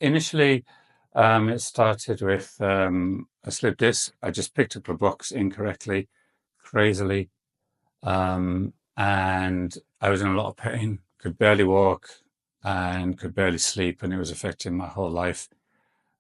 Initially, it started with a slip disc. I just picked up a box incorrectly, crazily, and I was in a lot of pain, could barely walk and could barely sleep, and it was affecting my whole life.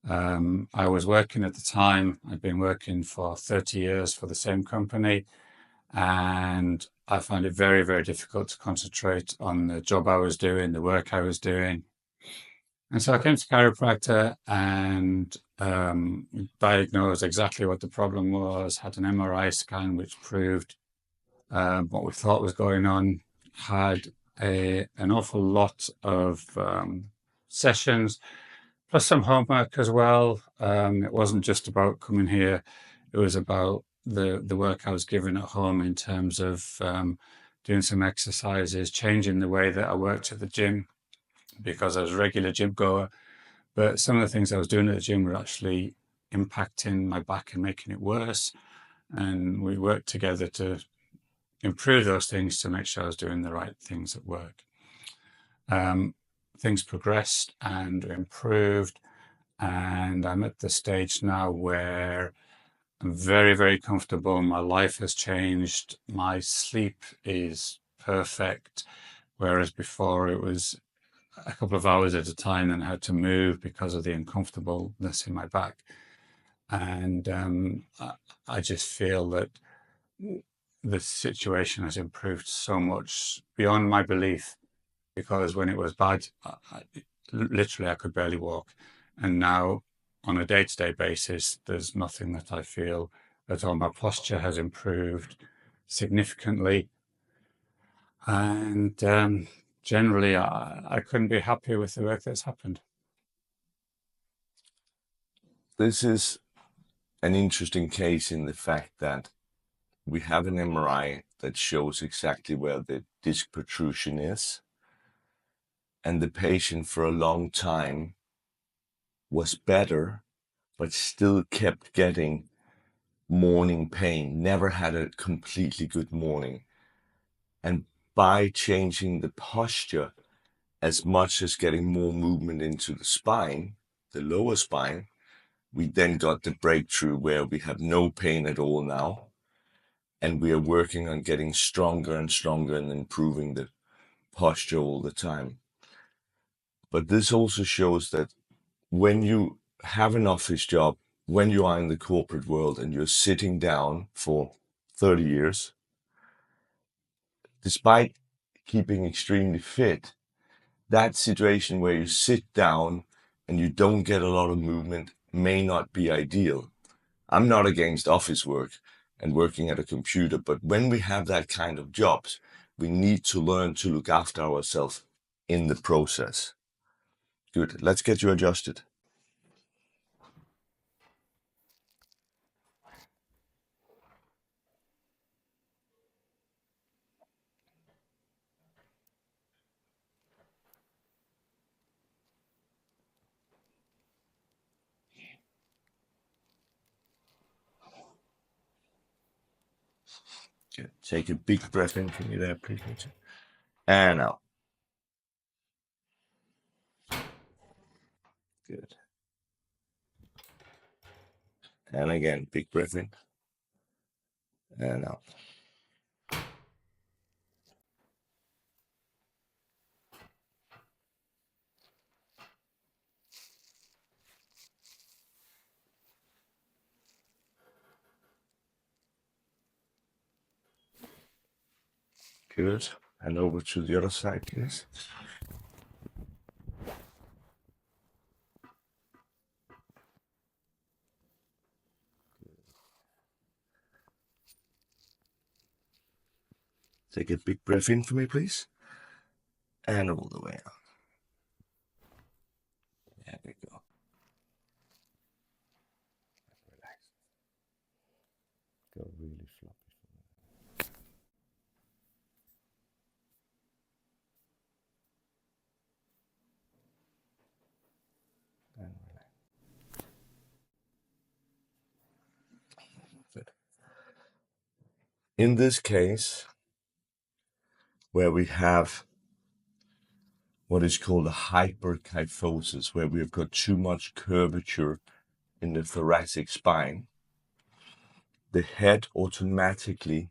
I was working at the time, I'd been working for 30 years for the same company, and I found it very, very difficult to concentrate on the job I was doing, the work I was doing. And so I came to chiropractor and diagnosed exactly what the problem was, had an MRI scan which proved what we thought was going on, had an awful lot of sessions, plus some homework as well. It wasn't just about coming here, it was about the work I was given at home in terms of doing some exercises, changing the way that I worked at the gym because I was a regular gym goer. But some of the things I was doing at the gym were actually impacting my back and making it worse. And we worked together to improve those things to make sure I was doing the right things at work. Things progressed and improved, and I'm at the stage now where I'm very, very comfortable. My life has changed. My sleep is perfect, whereas before it was a couple of hours at a time and I had to move because of the uncomfortableness in my back. And I just feel that the situation has improved so much beyond my belief, because when it was bad, literally I could barely walk. And now on a day-to-day basis, there's nothing that I feel at all. My posture has improved significantly. And generally, I couldn't be happier with the work that's happened. This is an interesting case in the fact that we have an MRI that shows exactly where the disc protrusion is, and the patient for a long time was better, but still kept getting morning pain, never had a completely good morning. And by changing the posture as much as getting more movement into the spine, the lower spine, we then got the breakthrough where we have no pain at all now. And we are working on getting stronger and stronger and improving the posture all the time. But this also shows that when you have an office job, when you are in the corporate world and you're sitting down for 30 years, despite keeping extremely fit, that situation where you sit down and you don't get a lot of movement may not be ideal. I'm not against office work and working at a computer, but when we have that kind of jobs, we need to learn to look after ourselves in the process. Good, let's get you adjusted. Good. Take a big breath in from you there, please. And out. Good. And again, big breath in and out. Good. And over to the other side, please. Take a big breath in for me, please. And all the way out. There we go. Relax. Go really floppy. And relax. Good. In this case, where we have what is called a hyperkyphosis, where we've got too much curvature in the thoracic spine, the head automatically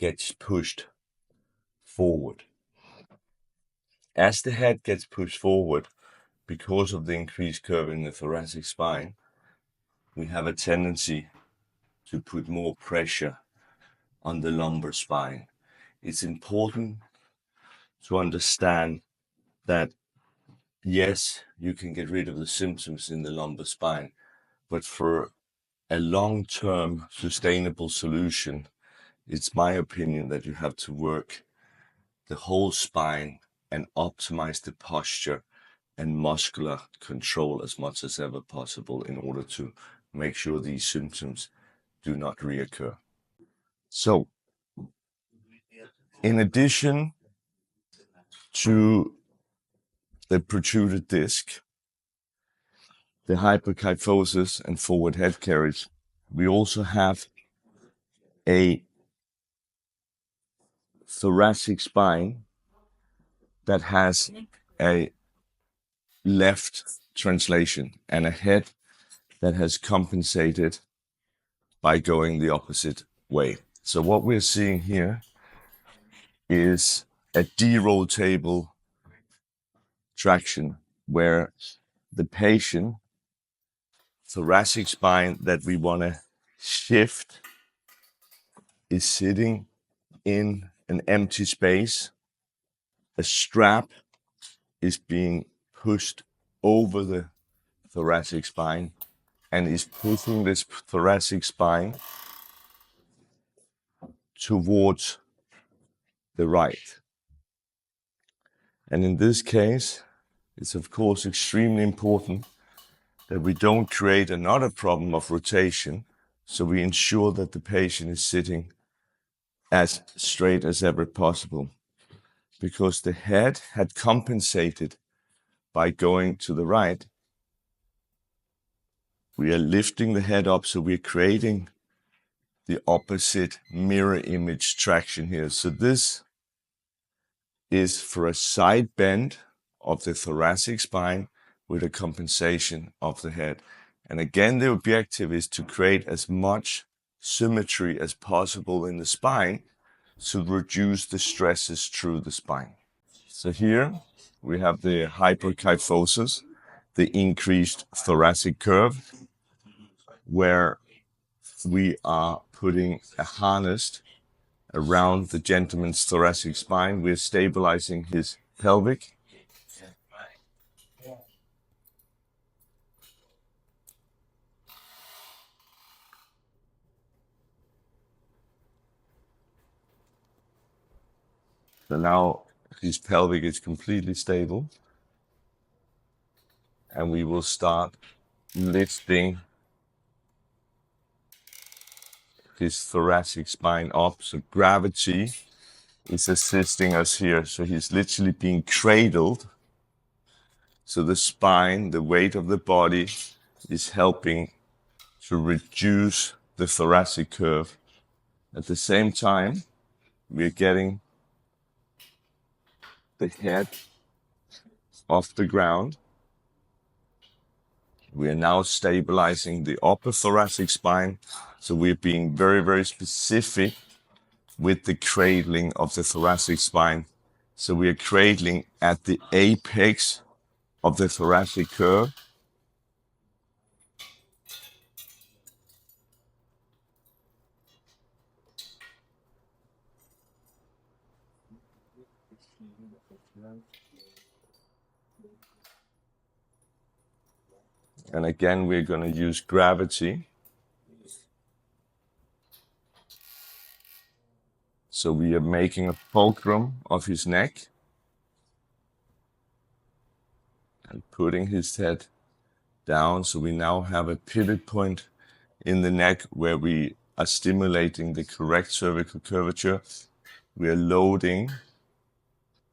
gets pushed forward. As the head gets pushed forward, because of the increased curve in the thoracic spine, we have a tendency to put more pressure on the lumbar spine. It's important to understand that, yes, you can get rid of the symptoms in the lumbar spine, but for a long-term sustainable solution, it's my opinion that you have to work the whole spine and optimize the posture and muscular control as much as ever possible in order to make sure these symptoms do not reoccur. So, in addition to the protruded disc, the hyperkyphosis and forward head carriage, we also have a thoracic spine that has a left translation and a head that has compensated by going the opposite way. So what we're seeing here is a derotable traction where the patient thoracic spine that we want to shift is sitting in an empty space. A strap is being pushed over the thoracic spine and is pushing this thoracic spine towards the right. And in this case, it's of course extremely important that we don't create another problem of rotation, so we ensure that the patient is sitting as straight as ever possible, because the head had compensated by going to the right. We are lifting the head up, so we're creating the opposite mirror image traction here. So this is for a side bend of the thoracic spine with a compensation of the head. And again, the objective is to create as much symmetry as possible in the spine to reduce the stresses through the spine. So here we have the hyperkyphosis, the increased thoracic curve, where we are putting a harness around the gentleman's thoracic spine. We're stabilizing his pelvic. So now his pelvic is completely stable. And we will start lifting his thoracic spine up. So gravity is assisting us here. So he's literally being cradled. So the spine, the weight of the body, is helping to reduce the thoracic curve. At the same time, we're getting the head off the ground. We are now stabilizing the upper thoracic spine. So we're being very, very specific with the cradling of the thoracic spine. So we are cradling at the apex of the thoracic curve. And again, we're going to use gravity. So we are making a fulcrum of his neck and putting his head down. So we now have a pivot point in the neck where we are stimulating the correct cervical curvature. We are loading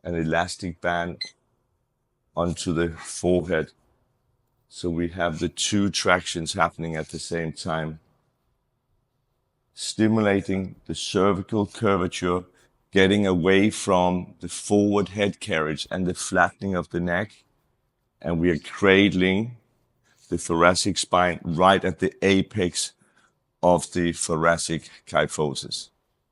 an elastic band onto the forehead. So we have the two tractions happening at the same time, stimulating the cervical curvature getting away from the forward head carriage and the flattening of the neck. And we are cradling the thoracic spine right at the apex of the thoracic kyphosis.